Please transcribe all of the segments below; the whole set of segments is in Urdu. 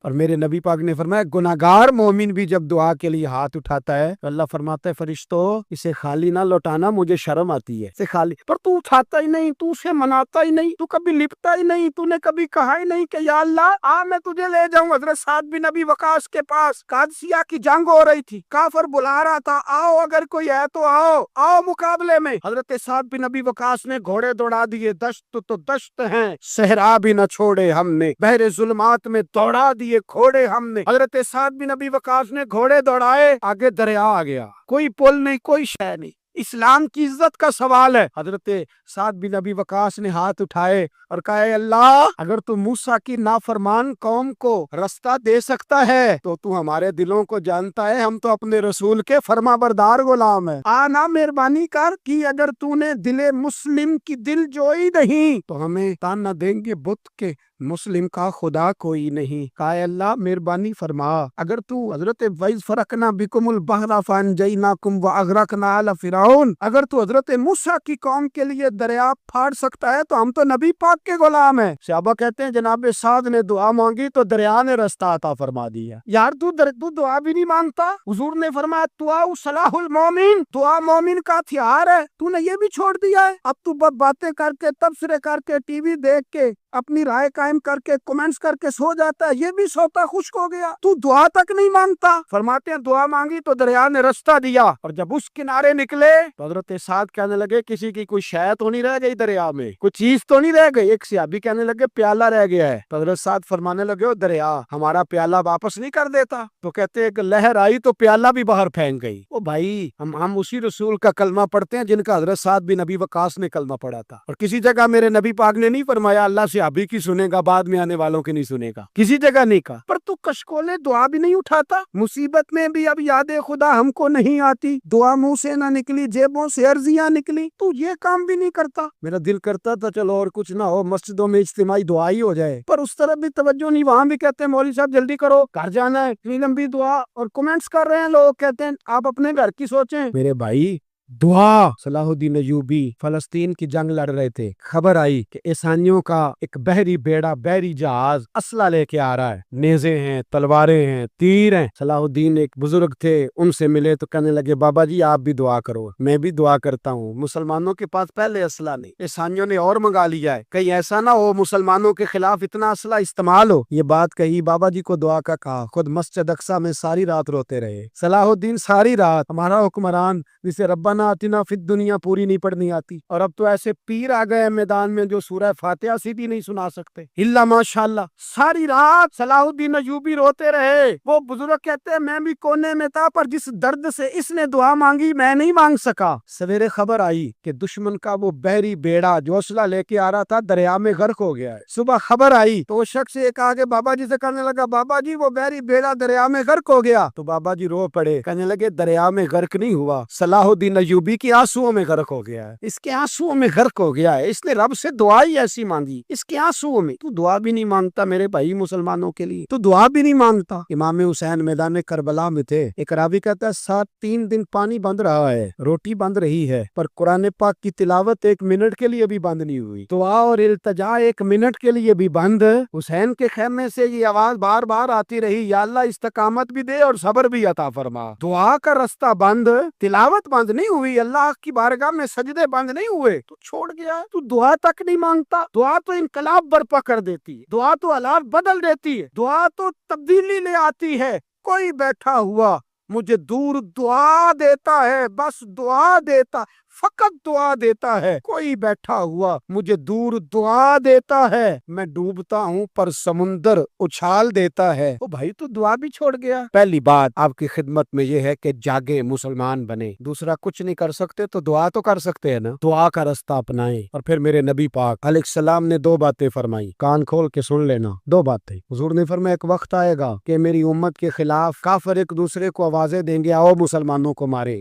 اور میرے نبی پاک نے فرمایا گناہگار مومن بھی جب دعا کے لیے ہاتھ اٹھاتا ہے تو اللہ فرماتا ہے فرشتوں اسے خالی نہ لوٹانا، مجھے شرم آتی ہے اسے خالی، پر تو اٹھاتا ہی نہیں، تو اسے مناتا ہی نہیں، تو کبھی لپٹتا ہی نہیں، تو نے کبھی کہا ہی نہیں کہ یا اللہ میں تجھے لے جاؤں حضرت سعد بن ابی وقاص کے پاس۔ قادسیہ کی جنگ ہو رہی تھی، کافر بلا رہا تھا، آؤ اگر کوئی ہے تو آؤ مقابلے میں۔ حضرت سعد بن ابی وقاص نے گھوڑے دوڑا دیے، دشت تو دشت ہیں صحرا بھی نہ چھوڑے ہم نے، بحر ظلمات میں دوڑا دیے گھوڑے ہم نے۔ حضرت سعد بن ابی وقاص نے گھوڑے دوڑائے، آگے دریا آ گیا، کوئی پل نہیں، کوئی شے نہیں، اسلام کی عزت کا سوال ہے۔ حضرت سعد بن ابی وقاص نے ہاتھ اٹھائے اور کہا اے اللہ اگر تو موسیٰ کی نافرمان قوم کو رستہ دے سکتا ہے تو ہمارے دلوں کو جانتا ہے، ہم تو اپنے رسول کے فرما بردار غلام ہیں، آنا مہربانی کر کہ اگر تو نے دل مسلم کی دل جوئی نہیں تو ہمیں تانا دیں گے بت کے مسلم کا خدا کوئی نہیں۔ کہا اے اللہ مہربانی فرما، اگر تو حضرت وَإِذْ فَرَقْنَا بِكُمُ الْبَحْرَ فَأَنْجَيْنَاكُمْ وَأَغْرَقْنَا آلَ فِرْعَوْنَ، اگر تو حضرت موسیٰ کی قوم کے لیے دریا پھاڑ سکتا ہے تو ہم تو نبی پاک کے غلام ہیں۔ صحابہ کہتے ہیں جناب سعد نے دعا مانگی تو دریا نے رستہ عطا فرما دیا۔ یار تو دعا بھی نہیں مانگتا، حضور نے فرمایا دعا صلاح المومن، دعا مومن کا ہتھیار ہے، تو نے یہ بھی چھوڑ دیا ہے۔ اب تو باتیں کر کے، تبصرے کر کے، ٹی وی دیکھ کے، اپنی رائے قائم کر کے، کمنٹس کر کے سو جاتا ہے، یہ بھی سوتا خشک ہو گیا، تو دعا تک نہیں مانگتا۔ فرماتے ہیں دعا مانگی تو دریا نے رستہ دیا، اور جب اس کنارے نکلے تو حضرت سعد کہنے لگے کسی کی کوئی شے تو نہیں رہ گئی دریا میں، کوئی چیز تو نہیں رہ گئی۔ ایک صحابی کہنے لگے پیالہ رہ گیا ہے، تو حضرت سعد فرمانے لگے او دریا ہمارا پیالہ واپس نہیں کر دیتا؟ تو کہتے ہیں کہ لہر آئی تو پیالہ بھی باہر پھینک گئی۔ او بھائی ہم اسی رسول کا کلمہ پڑھتے ہیں جن کا حضرت سعد بن ابی وقاص نے کلمہ پڑھا تھا، اور کسی جگہ میرے نبی پاک نے نہیں فرمایا اللہ صحابی کی سنے گا بعد میں آنے والوں کی نہیں سنے گا، کسی جگہ نہیں کہا۔ پر تو کشکولے دعا بھی نہیں اٹھاتا، مصیبت میں بھی اب یاد خدا ہم کو نہیں آتی، دعا منہ سے نہ نکلی جیبوں سے عرضیاں نکلی، تو یہ کام بھی نہیں کرتا۔ میرا دل کرتا تھا چلو اور کچھ نہ ہو مسجدوں میں اجتماعی دعا ہی ہو جائے، پر اس طرف بھی توجہ نہیں، وہاں بھی کہتے ہیں مولوی صاحب جلدی کرو گھر جانا ہے، اتنی لمبی دعا، اور کمنٹس کر رہے ہیں لوگ، کہتے ہیں آپ اپنے گھر کی سوچیں۔ میرے بھائی دعا، صلاح الدین ایوبی فلسطین کی جنگ لڑ رہے تھے، خبر آئی کہ عیسائیوں کا ایک بحری بیڑا، بحری جہاز اسلحہ لے کے آ رہا ہے، نیزے ہیں، تلواریں ہیں، تیر ہیں۔ صلاح الدین ایک بزرگ تھے، ان سے ملے تو کہنے لگے بابا جی آپ بھی دعا کرو، میں بھی دعا کرتا ہوں، مسلمانوں کے پاس پہلے اسلحہ نہیں، عیسائیوں نے اور منگا لیا ہے، کہیں ایسا نہ ہو مسلمانوں کے خلاف اتنا اسلحہ استعمال ہو۔ یہ بات کہی، بابا جی کو دعا کا کہا، خود مسجد اقصی میں ساری رات روتے رہے۔ صلاح الدین ساری رات، ہمارا حکمران جسے ربنا آتنا فی الدنیا پوری نہیں پڑھنی آتی، اور اب تو ایسے پیر آ گئے میدان میں جو سورہ فاتحہ سیدھی نہیں سنا سکتے، الا ماشاءاللہ۔ ساری رات صلاح الدین ایوبی روتے رہے۔ وہ بزرگ کہتے ہیں میں بھی کونے میں تھا، پر جس درد سے اس نے دعا مانگی میں نہیں مانگ سکا۔ سویرے خبر آئی کہ دشمن کا وہ بحری بیڑا جو اسلحہ لے کے آ رہا تھا دریا میں غرق ہو گیا ہے۔ صبح خبر آئی تو وہ شخص ایک آگے بابا جی سے کہنے لگا بابا جی وہ بحری بیڑا دریا میں غرق ہو گیا، تو بابا جی رو پڑے، کہنے لگے دریا میں غرق نہیں ہوا، صلاح الدین ایوبی کی آنسوؤں میں غرق ہو گیا ہے، اس کے آنسوؤں میں غرق ہو گیا ہے، اس نے رب سے دعا ہی ایسی مانگی اس کے آنسوؤں میں۔ تو دعا بھی نہیں مانگتا میرے بھائی مسلمانوں کے لیے، تو دعا بھی نہیں مانگتا۔ امام حسین میدان کربلا میں تھے، ایک راوی کہتا ہے 3 دن پانی بند رہا ہے، روٹی بند رہی ہے، پر قرآن پاک کی تلاوت 1 منٹ کے لیے بھی بند نہیں ہوئی، دعا اور التجا 1 منٹ کے لیے بھی بند۔ حسین کے خیمے سے یہ آواز بار بار آتی رہی یا اللہ استقامت بھی دے اور صبر بھی عطا فرما۔ دعا کا رستہ بند، تلاوت بند نہیں ہوئی، اللہ کی بارگاہ میں سجدے بند نہیں ہوئے، تو چھوڑ گیا، تو دعا تک نہیں مانگتا۔ دعا تو انقلاب برپا کر دیتی ہے، دعا تو حالات بدل دیتی ہے، دعا تو تبدیلی لے آتی ہے۔ کوئی بیٹھا ہوا مجھے دور دعا دیتا ہے، بس دعا دیتا، فقط دعا دیتا ہے، کوئی بیٹھا ہوا مجھے دور دعا دیتا ہے، میں ڈوبتا ہوں پر سمندر اچھال دیتا ہے۔ او بھائی تو دعا بھی چھوڑ گیا۔ پہلی بات آپ کی خدمت میں یہ ہے کہ جاگے، مسلمان بنے، دوسرا کچھ نہیں کر سکتے تو دعا تو کر سکتے ہیں نا، دعا کا رستہ اپنائیں۔ اور پھر میرے نبی پاک علیہ السلام نے 2 باتیں فرمائی، کان کھول کے سن لینا، 2 باتیں۔ حضور نے فرمایا ایک وقت آئے گا کہ میری امت کے خلاف کافر ایک دوسرے کو آوازیں دیں گے آؤ مسلمانوں کو مارے،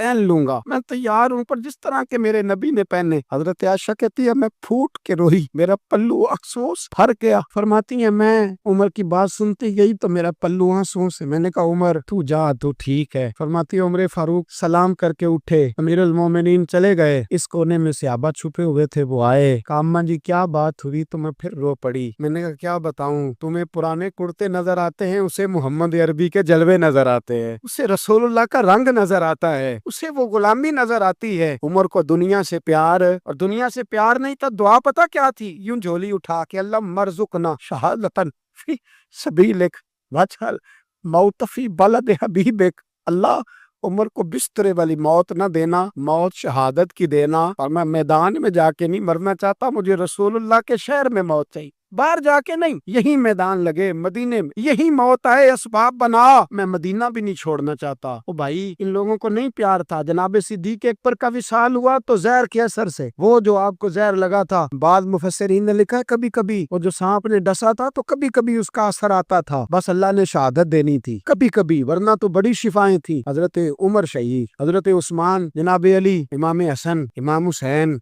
پہن لوں گا، میں تیار ہوں، پر جس طرح کے میرے نبی نے پہنے۔ حضرت عائشہ کہتی ہے میں پھوٹ کے روئی، میرا پلو افسوس بھر گیا۔ فرماتی ہیں میں عمر کی بات سنتی گئی تو میرا پلو آنسوں سے، میں نے کہا عمر تو جا تو ٹھیک ہے۔ فرماتی ہے عمر فاروق سلام کر کے اٹھے، امیر المومنین چلے گئے، اس کونے میں صحابہ چھپے ہوئے تھے، وہ آئے، کہا اماں جی کیا بات ہوئی؟ تو میں پھر رو پڑی۔ میں نے کہا کیا بتاؤں، تمہیں پرانے کرتے نظر آتے ہیں، اسے محمد عربی کے جلوے نظر آتے ہیں، اسے رسول اللہ کا رنگ نظر آتا ہے، اسے وہ غلامی نظر آتی ہے۔ عمر کو دنیا سے پیار، اور دنیا سے پیار نہیں تھا، دعا پتہ کیا تھی؟ یوں جھولی اٹھا کے اللہ مرزقنا شہادتن فی سبیلک واجعل موت فی بلد حبیبک، اللہ عمر کو بسترے والی موت نہ دینا، موت شہادت کی دینا، اور میں میدان میں جا کے نہیں مرنا چاہتا، مجھے رسول اللہ کے شہر میں موت چاہیے، باہر جا کے نہیں، یہی میدان لگے مدینے میں، یہی موت آئے، اسباب بنا، میں مدینہ بھی نہیں چھوڑنا چاہتا۔ او بھائی ان لوگوں کو نہیں پیار تھا۔ جناب صدیق اکبر کا وصال ہوا تو زہر کے اثر سے، وہ جو آپ کو زہر لگا تھا، بعض مفسرین نے لکھا ہے کبھی کبھی وہ جو سانپ نے ڈسا تھا تو کبھی کبھی اس کا اثر آتا تھا، بس اللہ نے شہادت دینی تھی کبھی کبھی، ورنہ تو بڑی شفائیں تھیں۔ حضرت عمر شہید، حضرت عثمان، جناب علی، امام حسن، امام حسین،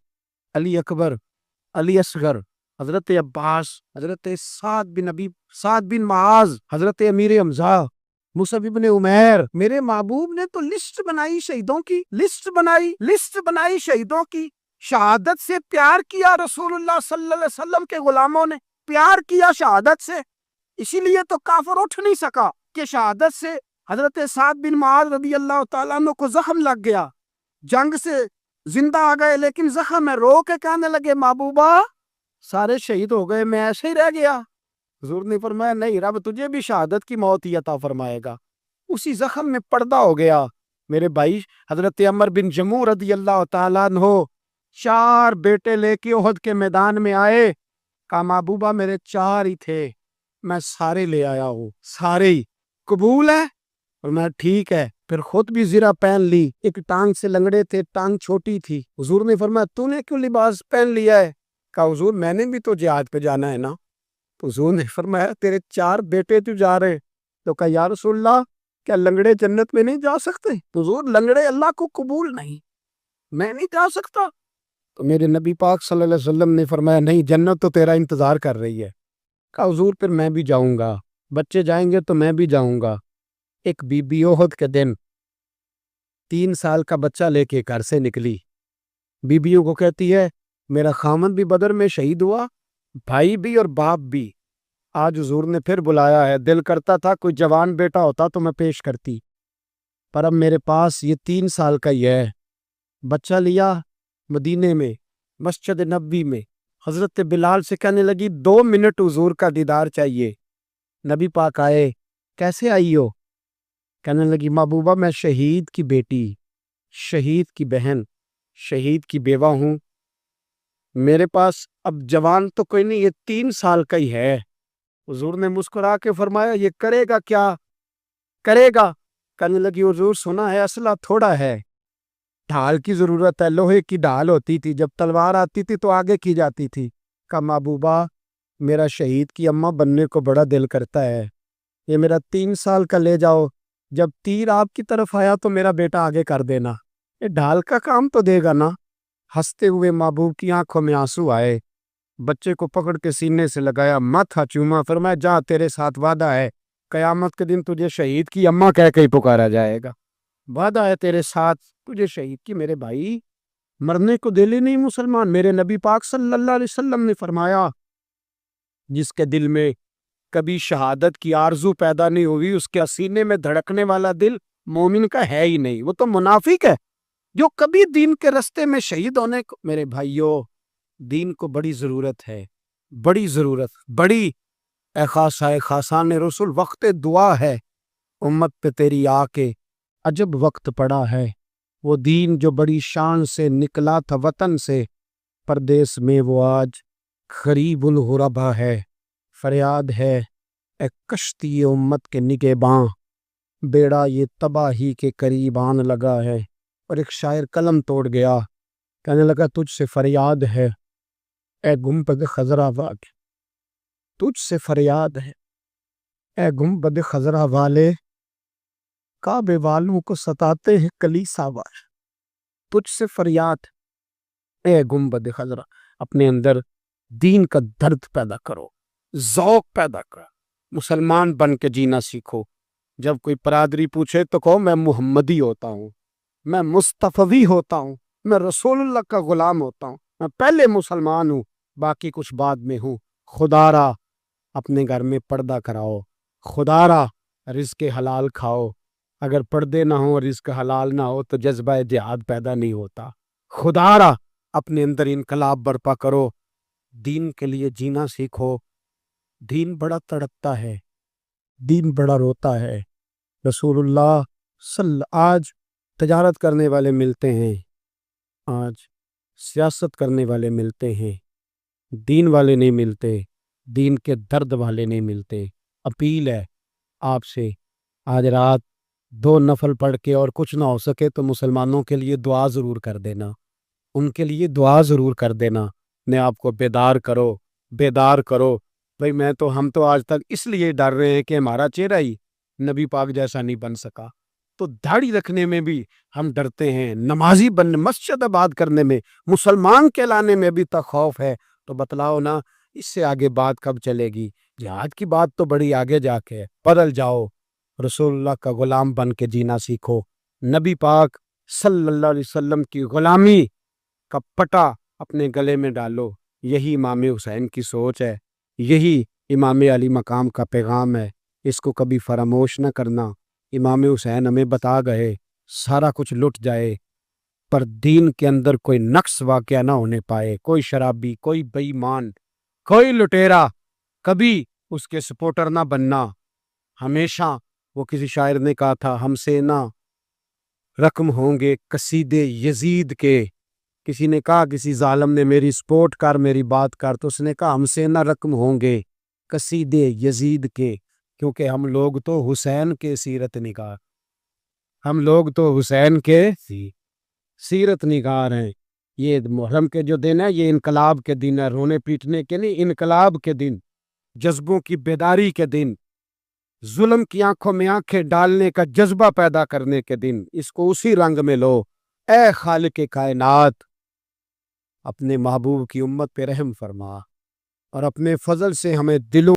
علی اکبر، علی اصغر، حضرت عباس، حضرت سعد بن معاذ، حضرت امیر حمزہ، مصعب ابن عمیر، میرے محبوب نے تو لسٹ بنائی شہیدوں کی، لسٹ بنائی شہیدوں کی۔ شہادت سے پیار کیا رسول اللہ صلی اللہ علیہ وسلم کے غلاموں نے، پیار کیا شہادت سے، اسی لیے تو کافر اٹھ نہیں سکا کہ شہادت سے حضرت سعد بن معاذ رضی اللہ تعالیٰ عنہ کو زخم لگ گیا، جنگ سے زندہ آ گئے لیکن زخم ہے، رو کے کہنے لگے محبوبہ سارے شہید ہو گئے، میں ایسے ہی رہ گیا۔ حضور نے فرمایا نہیں، رب تجھے بھی شہادت کی موت ہی عطا فرمائے گا۔ اسی زخم میں پردہ ہو گیا۔ میرے بھائی حضرت عمر بن جموح رضی اللہ تعالیٰ عنہ 4 بیٹے لے کے احد کے میدان میں آئے، کہا محبوبہ میرے 4 ہی تھے، میں سارے لے آیا ہوں، سارے ہی قبول ہے؟ اور میں ٹھیک ہے، پھر خود بھی زرہ پہن لی، ایک ٹانگ سے لنگڑے تھے، ٹانگ چھوٹی تھی۔ حضور نے فرمایا تو نے کیوں لباس پہن لیا ہے؟ کہا حضور میں نے بھی تو جہاد پہ جانا ہے نا۔ تو حضور نے فرمایا تیرے 4 بیٹے تو جا رہے، تو کہا یا رسول اللہ کیا لنگڑے جنت میں نہیں جا سکتے؟ حضور لنگڑے اللہ کو قبول نہیں، میں نہیں جا سکتا۔ تو میرے نبی پاک صلی اللہ علیہ وسلم نے فرمایا نہیں، جنت تو تیرا انتظار کر رہی ہے۔ کہا حضور پھر میں بھی جاؤں گا، بچے جائیں گے تو میں بھی جاؤں گا۔ ایک بی بی احد کے دن 3 سال کا بچہ لے کے گھر سے نکلی، بیویوں کو کہتی ہے میرا خامند بھی بدر میں شہید ہوا، بھائی بھی اور باپ بھی، آج حضور نے پھر بلایا ہے، دل کرتا تھا کوئی جوان بیٹا ہوتا تو میں پیش کرتی، پر اب میرے پاس یہ 3 سال کا ہی ہے۔ بچہ لیا مدینے میں مسجد نبوی میں، حضرت بلال سے کہنے لگی 2 منٹ حضور کا دیدار چاہیے۔ نبی پاک آئے، کیسے آئی ہو؟ کہنے لگی محبوبہ میں شہید کی بیٹی، شہید کی بہن، شہید کی بیوہ ہوں، میرے پاس اب جوان تو کوئی نہیں، یہ 3 سال کا ہی ہے۔ حضور نے مسکرا کے فرمایا یہ کرے گا کیا کرے گا؟ کہنے لگی حضور سنا ہے اسلحہ تھوڑا ہے، ڈھال کی ضرورت ہے، لوہے کی ڈھال ہوتی تھی، جب تلوار آتی تھی تو آگے کی جاتی تھی۔ کہا محبوبہ میرا شہید کی اماں بننے کو بڑا دل کرتا ہے، یہ میرا 3 سال کا لے جاؤ، جب تیر آپ کی طرف آیا تو میرا بیٹا آگے کر دینا، یہ ڈھال کا کام تو دے گا نا۔ ہنستے ہوئے محبوب کی آنکھوں میں آنسو آئے، بچے کو پکڑ کے سینے سے لگایا، ماتھا چوما، فرمایا جا تیرے ساتھ وعدہ ہے، قیامت کے دن تجھے شہید کی اماں کہہ کے ہی پکارا جائے گا، وعدہ ہے تیرے ساتھ تجھے شہید کی۔ میرے بھائی مرنے کو دل ہی نہیں مسلمان، میرے نبی پاک صلی اللہ علیہ وسلم نے فرمایا جس کے دل میں کبھی شہادت کی آرزو پیدا نہیں ہوئی، اس کے سینے میں دھڑکنے والا دل مومن کا ہے ہی نہیں، وہ تو منافق ہے جو کبھی دین کے رستے میں شہید ہونے کو۔ میرے بھائیوں دین کو بڑی ضرورت ہے، بڑی ضرورت، بڑی اے خاصان رسول وقت دعا ہے، امت پہ تیری آ کے عجب وقت پڑا ہے، وہ دین جو بڑی شان سے نکلا تھا وطن سے، پردیس میں وہ آج غریب الغربا ہے، فریاد ہے اے کشتی امت کے نگہباں، بیڑا یہ تباہی کے قریب آن لگا ہے۔ اور ایک شاعر قلم توڑ گیا، کہنے لگا تجھ سے فریاد ہے اے گنبد خضرا والے، تجھ سے فریاد ہے اے گنبد خضرا والے، کعبے والوں کو ستاتے ہیں کلیسا والے۔ تجھ سے فریاد، اے گنبد خضرا، اپنے اندر دین کا درد پیدا کرو، ذوق پیدا کرو، مسلمان بن کے جینا سیکھو۔ جب کوئی برادری پوچھے تو کہو میں محمدی ہوتا ہوں، میں مصطفی ہوتا ہوں، میں رسول اللہ کا غلام ہوتا ہوں، میں پہلے مسلمان ہوں، باقی کچھ بعد میں ہوں۔ خدا را اپنے گھر میں پردہ کراؤ، خدا را رزق حلال کھاؤ۔ اگر پردے نہ ہوں، رزق حلال نہ ہو تو جذبہ جہاد پیدا نہیں ہوتا۔ خدا را اپنے اندر انقلاب برپا کرو، دین کے لیے جینا سیکھو۔ دین بڑا تڑپتا ہے، دین بڑا روتا ہے۔ رسول اللہ آج تجارت کرنے والے ملتے ہیں، آج سیاست کرنے والے ملتے ہیں، دین والے نہیں ملتے، دین کے درد والے نہیں ملتے۔ اپیل ہے آپ سے، آج رات 2 نفل پڑھ کے اور کچھ نہ ہو سکے تو مسلمانوں کے لیے دعا ضرور کر دینا، ان کے لیے دعا ضرور کر دینا۔ اپنے آپ کو بیدار کرو، بیدار کرو۔ بھئی ہم تو آج تک اس لیے ڈر رہے ہیں کہ ہمارا چہرہ ہی نبی پاک جیسا نہیں بن سکا، تو داڑھی رکھنے میں بھی ہم ڈرتے ہیں، نمازی بننے، مسجد آباد کرنے میں، مسلمان کہلانے میں بھی تک خوف ہے۔ تو بتلاؤ نا، اس سے آگے بات کب چلے گی؟ جہاد کی بات تو بڑی آگے جا کے ہے۔ بدل جاؤ، رسول اللہ کا غلام بن کے جینا سیکھو، نبی پاک صلی اللہ علیہ وسلم کی غلامی کا پٹا اپنے گلے میں ڈالو۔ یہی امام حسین کی سوچ ہے، یہی امام علی مقام کا پیغام ہے، اس کو کبھی فراموش نہ کرنا۔ امام حسین ہمیں بتا گئے سارا کچھ لٹ جائے پر دین کے اندر کوئی نقص واقعہ نہ ہونے پائے، کوئی شرابی، کوئی بے ایمان، کوئی لٹیرا کبھی اس کے سپورٹر نہ بننا۔ ہمیشہ وہ کسی شاعر نے کہا تھا، ہم سے نہ رقم ہوں گے قصیدے یزید کے۔ کسی نے کہا، کسی ظالم نے میری سپورٹ کر، میری بات کر، تو اس نے کہا ہم سے نہ رقم ہوں گے قصیدے یزید کے، کیونکہ ہم لوگ تو حسین کے سیرت نگار، ہم لوگ تو حسین کے سیرت نگار ہیں۔ یہ محرم کے جو دن ہے، یہ انقلاب کے دن ہے، رونے پیٹنے کے نہیں، انقلاب کے دن، جذبوں کی بیداری کے دن، ظلم کی آنکھوں میں آنکھیں ڈالنے کا جذبہ پیدا کرنے کے دن۔ اس کو اسی رنگ میں لو۔ اے خالق کائنات، اپنے محبوب کی امت پہ رحم فرما اور اپنے فضل سے ہمیں دلوں